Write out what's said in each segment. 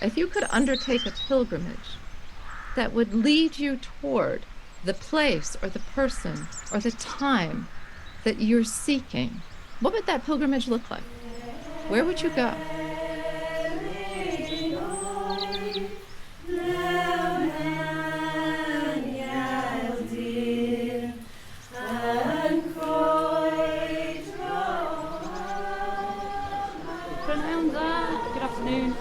if you could undertake a pilgrimage that would lead you toward the place or the person or the time that you're seeking, what would that pilgrimage look like? Where would you go? Good afternoon.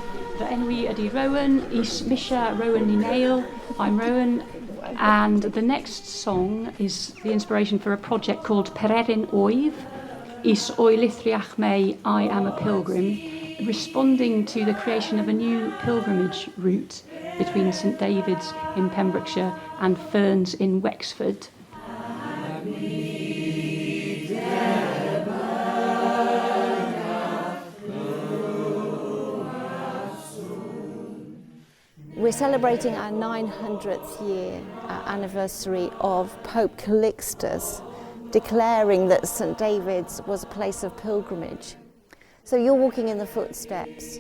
Enwi ydy Rowan, is Misha Rowan ni Nail. I'm Rowan, and the next song is the inspiration for a project called Pererin Wyf, is Oilithreach Mé, I am a pilgrim, responding to the creation of a new pilgrimage route between St David's in Pembrokeshire and Ferns in Wexford. We're celebrating our 900th year anniversary of Pope Calixtus declaring that St David's was a place of pilgrimage. So you're walking in the footsteps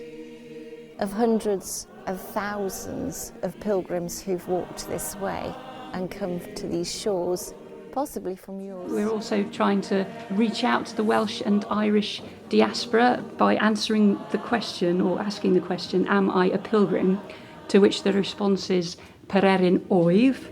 of hundreds of thousands of pilgrims who've walked this way and come to these shores, possibly from yours. We're also trying to reach out to the Welsh and Irish diaspora by answering the question, or asking the question, am I a pilgrim? To which the response is Pererin Wyf,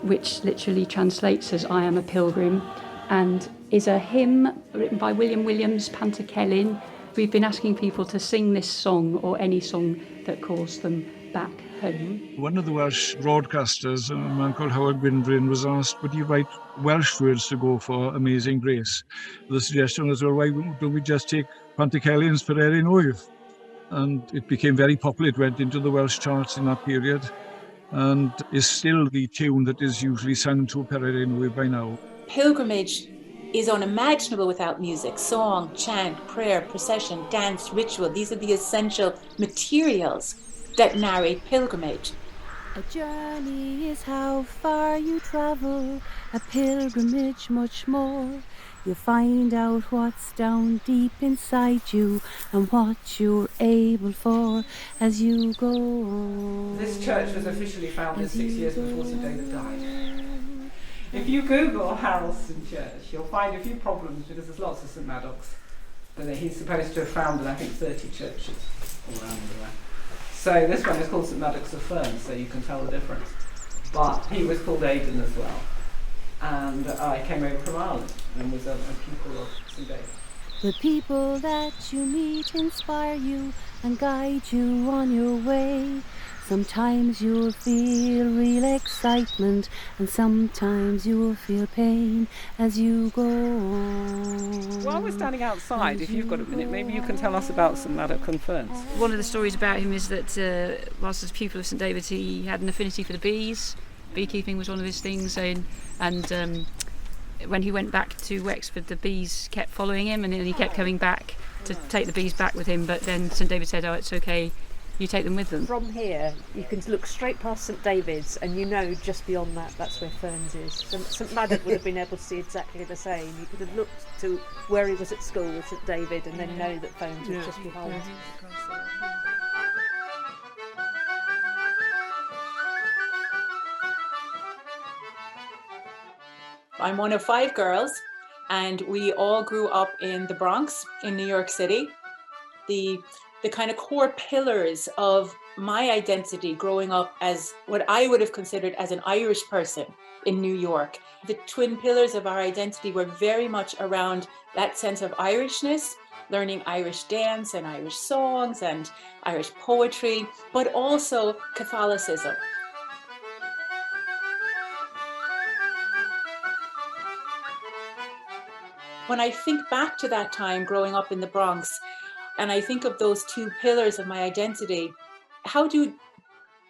which literally translates as I am a pilgrim, and is a hymn written by William Williams Pantycelyn. We've been asking people to sing this song or any song that calls them back home. One of the Welsh broadcasters, a man called Howard Gwynfryn, was asked, would you write Welsh words to go for Amazing Grace? The suggestion was, well, why don't we just take Pantycelyn's Pererin Wyf? And it became very popular. It went into the Welsh charts in that period and is still the tune that is usually sung to Pererin Wyf by now. Pilgrimage is unimaginable without music. Song, chant, prayer, procession, dance, ritual. These are the essential materials that narrate pilgrimage. A journey is how far you travel, a pilgrimage much more. You find out what's down deep inside you and what you're able for as you go. This church was officially founded 6 years before St David died. If you Google Harrelson Church, you'll find a few problems because there's lots of St Maddox. But he's supposed to have founded, I think, 30 churches all around there. So this one is called St Maddox of Ferns, so you can tell the difference. But he was called Aidan as well. And I came over from Ireland and was a pupil of St David. The people that you meet inspire you and guide you on your way. Sometimes you'll feel real excitement and sometimes you'll feel pain as you go on. While we're standing outside, if you've got a minute, maybe you can tell us about St Maddox and Ferns. One of the stories about him is that whilst as a pupil of St David's, he had an affinity for the bees. Beekeeping was one of his things, and when he went back to Wexford, the bees kept following him, and he kept coming back to take the bees back with him. But then St David said, "Oh, it's okay, you take them with them." From here, you can look straight past St David's, and you know just beyond that, that's where Ferns is. St Maddox would have been able to see exactly the same. You could have looked to where he was at school with St David, and then know that Ferns was just behind. I'm one of 5 girls, and we all grew up in the Bronx in New York City. The kind of core pillars of my identity growing up as what I would have considered as an Irish person in New York. The twin pillars of our identity were very much around that sense of Irishness, learning Irish dance and Irish songs and Irish poetry, but also Catholicism. When I think back to that time growing up in the Bronx, and I think of those 2 pillars of my identity, how do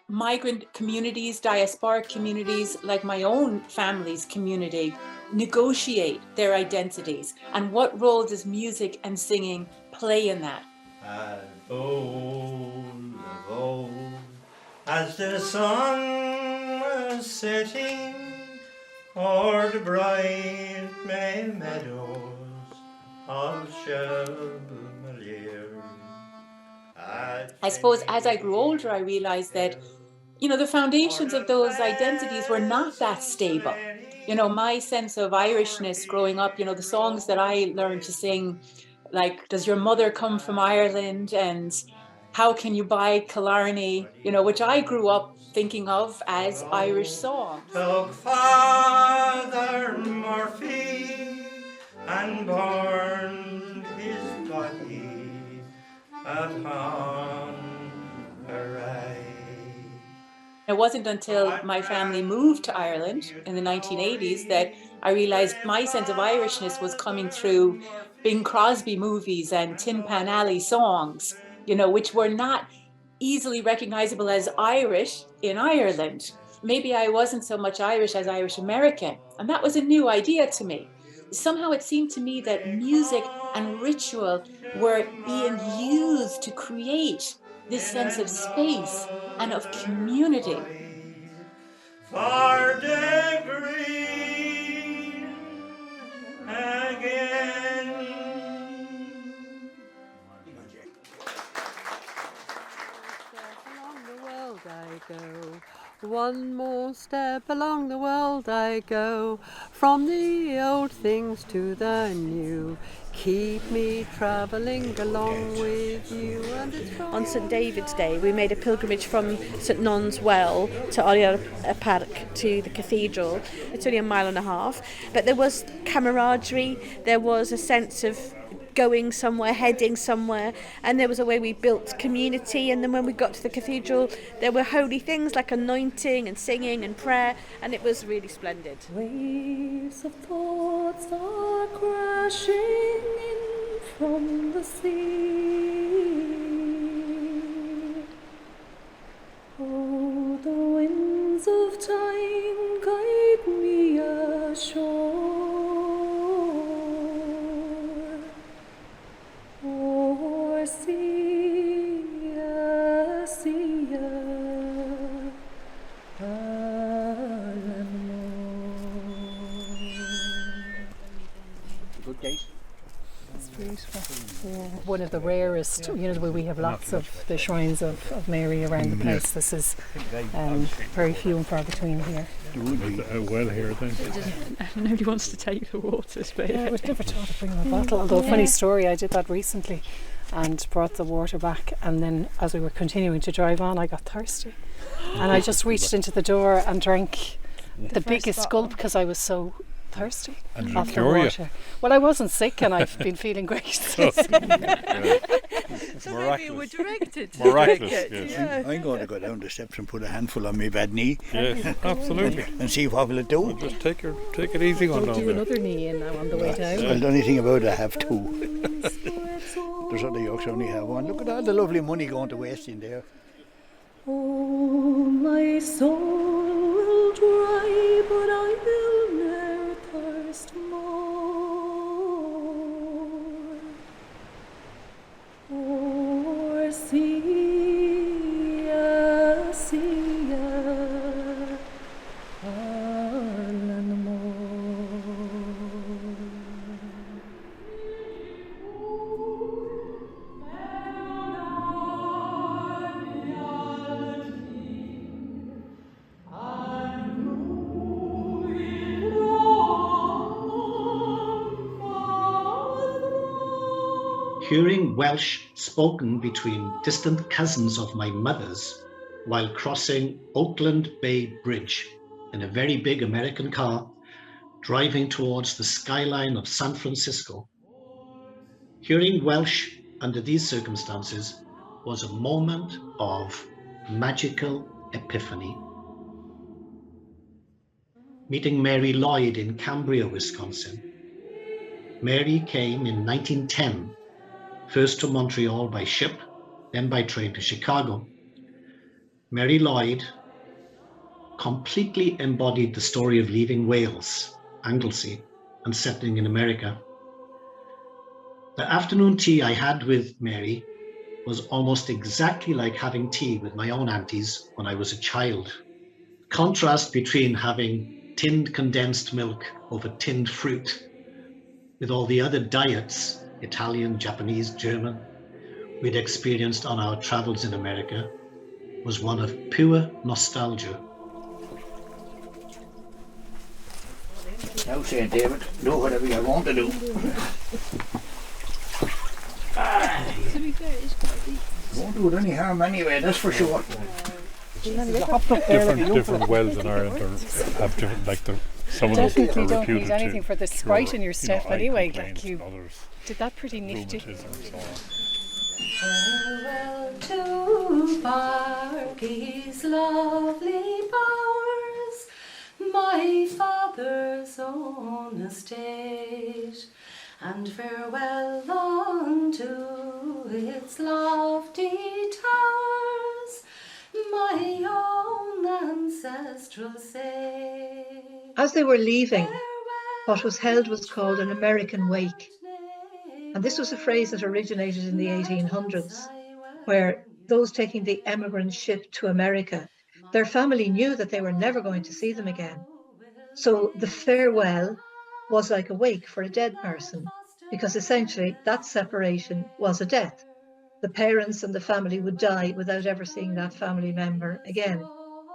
migrant communities, diaspora communities, like my own family's community, negotiate their identities? And what role does music and singing play in that? Of old, as the sun was setting o'er the bright May meadows of Shelmalier, I suppose as I grew older, I realized that, you know, the foundations of those identities were not that stable. You know, my sense of Irishness growing up, you know, the songs that I learned to sing, like, Does Your Mother Come from Ireland? And How Can You Buy Killarney? You know, which I grew up thinking of as Irish songs. Took Father Murphy and burned his body upon Pererin. It wasn't until my family moved to Ireland in the 1980s that I realized my sense of Irishness was coming through Bing Crosby movies and Tin Pan Alley songs, you know, which were not easily recognizable as Irish in Ireland. Maybe I wasn't so much Irish as Irish American, and that was a new idea to me. Somehow it seemed to me that music and ritual were being used to create this sense of space and of community. For the green again. Along the world I go. One more step along the world I go, from the old things to the new. Keep me travelling along with you. And it's On St David's Day, we made a pilgrimage from St Non's Well to Oilithreach Park to the cathedral. It's only a mile and a half, but there was camaraderie, there was a sense of going somewhere, heading somewhere, and there was a way we built community. And then when we got to the cathedral, there were holy things like anointing and singing and prayer, and it was really splendid. Waves of thoughts are crashing in from the sea. Oh, the winds of time guide me ashore. Or see ya, Good gate. It's beautiful. One of the rarest, you know, where we have lots of the shrines of Mary around the place. This is very few and far between here. There would be a well here then. Nobody wants to take the waters, but Yeah, I was never taught to bring my bottle. Although, funny story, I did that recently and brought the water back, and then as we were continuing to drive on, I got thirsty. And I just reached into the door and drank the biggest gulp because I was so thirsty off the water. Well, I wasn't sick and I've been feeling great since. So maybe you were directed to drink it. Yes. Yeah. I'm going to go down the steps and put a handful on my bad knee. Yes, absolutely. And see what will it do. Well, just take it easy on Don't down do there. another knee in now on the way down. Well, the only thing about it, I have two. There's other yokes only have one. Look at all the lovely money going to waste in there. Oh, my soul will dry, but I will ne'er thirst more. Or see ya, Ireland more. Hearing Welsh spoken between distant cousins of my mother's while crossing Oakland Bay Bridge in a very big American car, driving towards the skyline of San Francisco. Hearing Welsh under these circumstances was a moment of magical epiphany. Meeting Mary Lloyd in Cambria, Wisconsin. Mary came in 1910, first to Montreal by ship, then by train to Chicago. Mary Lloyd completely embodied the story of leaving Wales, Anglesey, and settling in America. The afternoon tea I had with Mary was almost exactly like having tea with my own aunties when I was a child. Contrast between having tinned condensed milk over tinned fruit with all the other diets, Italian, Japanese, German, we'd experienced on our travels in America was one of pure nostalgia. Now, St. David, do whatever you want to do. Won't do it any harm anyway, that's for sure. Different wells in Ireland have different, like some of them Definitely are don't reputed need anything for the sprite in your step eye anyway. complaints Like you and others, did that pretty nifty. rheumatism and so on. Farewell to Barky's lovely bowers, my father's own estate, and farewell unto its lofty towers, my own ancestral say. As they were leaving, what was held was called an American wake. And this was a phrase that originated in the 1800s, where those taking the emigrant ship to America, their family knew that they were never going to see them again. So the farewell was like a wake for a dead person, because essentially that separation was a death. The parents and the family would die without ever seeing that family member again.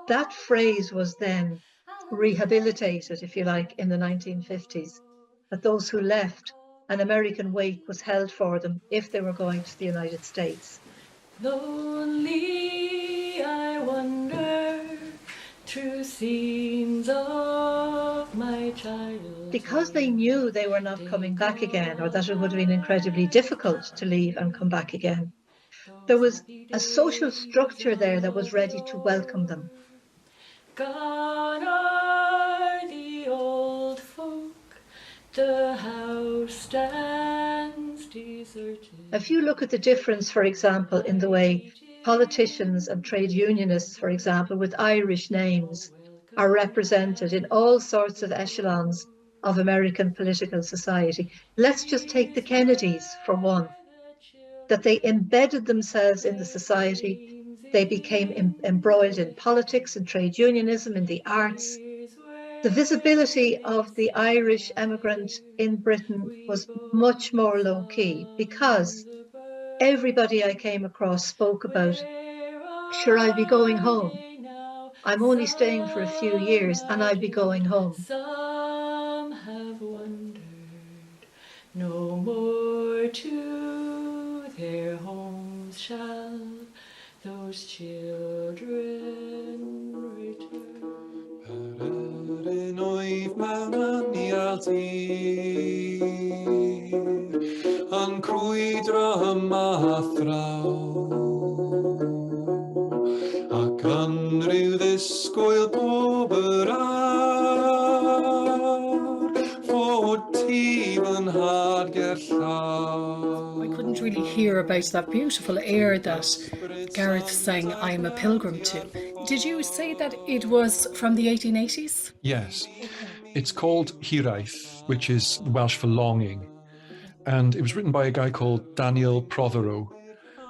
That phrase was then rehabilitated, if you like, in the 1950s. But those who left, an American wake was held for them if they were going to the United States. Lonely I wander through scenes of my childhood. Because they knew they were not coming back again, or that it would have been incredibly difficult to leave and come back again, there was a social structure there that was ready to welcome them. Gone are the old folk, the house stands deserted. If you look at the difference, for example, in the way politicians and trade unionists, for example, with Irish names, are represented in all sorts of echelons of American political society. Let's just take the Kennedys for one, that they embedded themselves in the society. They became embroiled in politics and trade unionism, in the arts. The visibility of the Irish emigrant in Britain was much more low-key, because everybody I came across spoke about, sure, I'll be going home. I'm only staying for a few years and I'll be going home. Some have wandered no more to their homes shall those children return. Pererin Wyf mewn anialtir, yn crwydro yma thraw, ac yn rhyw ddisgwyl bob yr awr, fod tîm yn had gerllaw. I couldn't really hear about that beautiful air that Gareth sang I'm a Pilgrim to. Did you say that it was from the 1880s? Yes, it's called Hiraeth, which is Welsh for longing, and it was written by a guy called Daniel Prothero.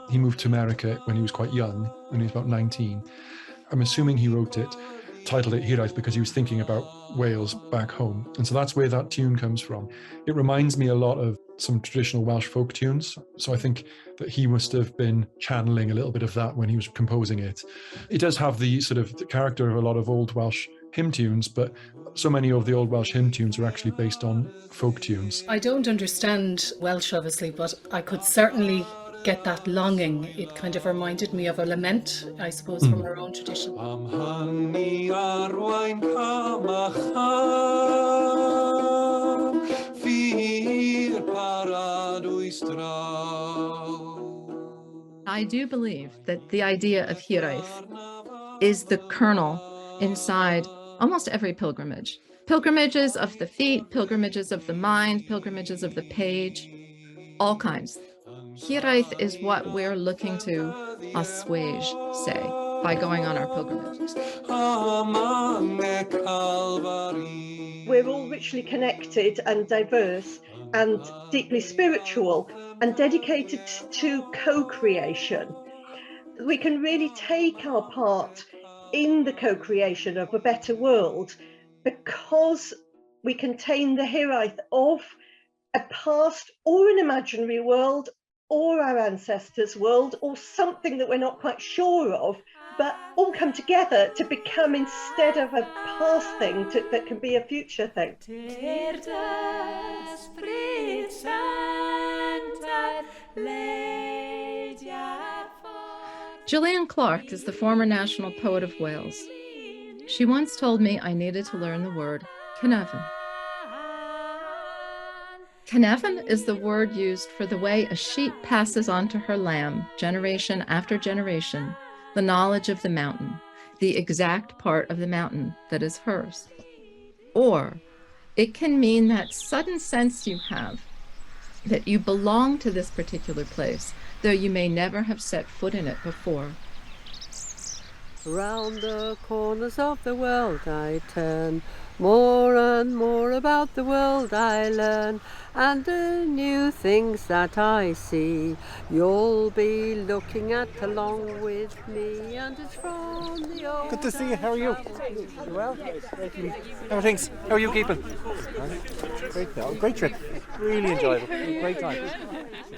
He moved to America when he was quite young, when he was about 19. I'm assuming he wrote it, titled it Hiraeth, because he was thinking about Wales back home, and so that's where that tune comes from. It reminds me a lot of some traditional Welsh folk tunes, so I think that he must have been channeling a little bit of that when he was composing it. It does have the sort of the character of a lot of old Welsh hymn tunes, but so many of the old Welsh hymn tunes are actually based on folk tunes. I don't understand Welsh, obviously, but I could certainly get that longing. It kind of reminded me of a lament, I suppose, from our own tradition. I do believe that the idea of Hiraeth is the kernel inside almost every pilgrimage. Pilgrimages of the feet, pilgrimages of the mind, pilgrimages of the page, all kinds. Hiraeth is what we're looking to assuage, say, by going on our pilgrimages. We're all richly connected and diverse and deeply spiritual and dedicated to co-creation. We can really take our part in the co-creation of a better world because we contain the Hiraeth of a past or an imaginary world or our ancestors' world, or something that we're not quite sure of, but all come together to become, instead of a past thing, that can be a future thing. Gillian Clark is the former national poet of Wales. She once told me I needed to learn the word Cynefin. Cynefin is the word used for the way a sheep passes on to her lamb, generation after generation, the knowledge of the mountain, the exact part of the mountain that is hers. Or it can mean that sudden sense you have that you belong to this particular place, though you may never have set foot in it before. Round the corners of the world I turn, more and more about the world I learn, and the new things that I see, you'll be looking at along with me, and it's from the old... Good to see you. How are you? You well? How are things? How are you keeping? Great trip. Really enjoyable. Great time.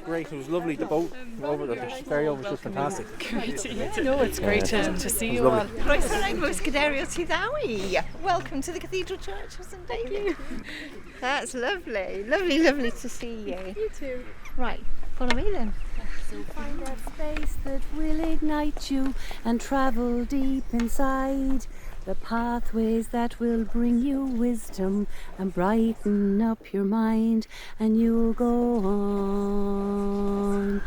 Great. It was lovely. The boat over the ferry over was just fantastic. Great to meet you. No, it's great to see you all. Welcome to the Cathedral Church of St David. That's lovely. Lovely to see you. You too. Right, follow me then. So find that space that will ignite you and travel deep inside. The pathways that will bring you wisdom and brighten up your mind, and you'll go on.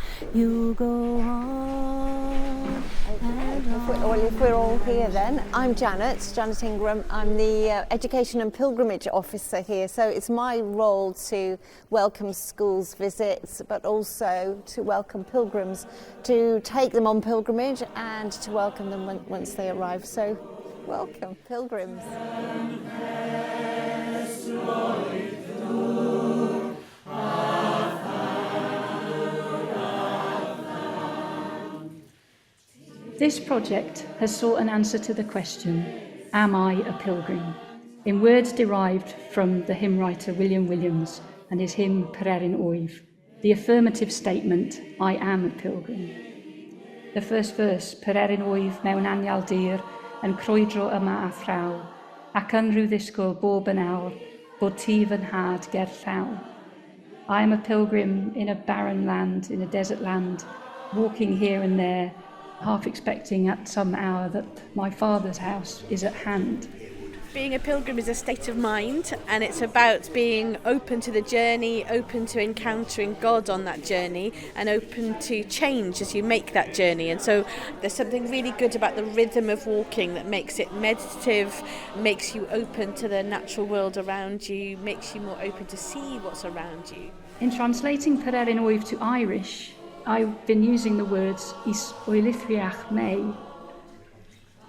If we're all here then, I'm Janet Ingram. I'm the Education and Pilgrimage Officer here, so it's my role to welcome schools visits, but also to welcome pilgrims, to take them on pilgrimage and to welcome them once they arrive. So welcome, pilgrims. This project has sought an answer to the question, am I a pilgrim? In words derived from the hymn writer William Williams and his hymn Pererin Wyf, the affirmative statement, I am a pilgrim. The first verse, Pererin Wyf mewn anial dir, yn crwydro yma a thraw, ac yn rhyw ddisgwyl bob yn awr, bod ti fy nhad ger llaw. I am a pilgrim in a barren land, in a desert land, walking here and there, half expecting at some hour that my Father's house is at hand. Being a pilgrim is a state of mind, and it's about being open to the journey, open to encountering God on that journey, and open to change as you make that journey. And so there's something really good about the rhythm of walking that makes it meditative, makes you open to the natural world around you, makes you more open to see what's around you. In translating Pererin Wyf to Irish, I've been using the words Is Oilithreach Mé.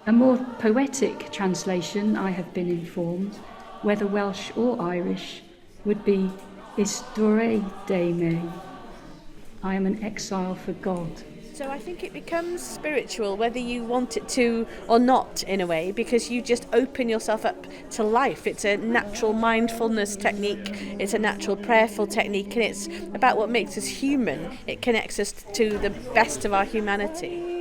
A more poetic translation, I have been informed, whether Welsh or Irish, would be Is Dore de Mé. I am an exile for God. So I think it becomes spiritual, whether you want it to or not, in a way, because you just open yourself up to life. It's a natural mindfulness technique, it's a natural prayerful technique, and it's about what makes us human. It connects us to the best of our humanity.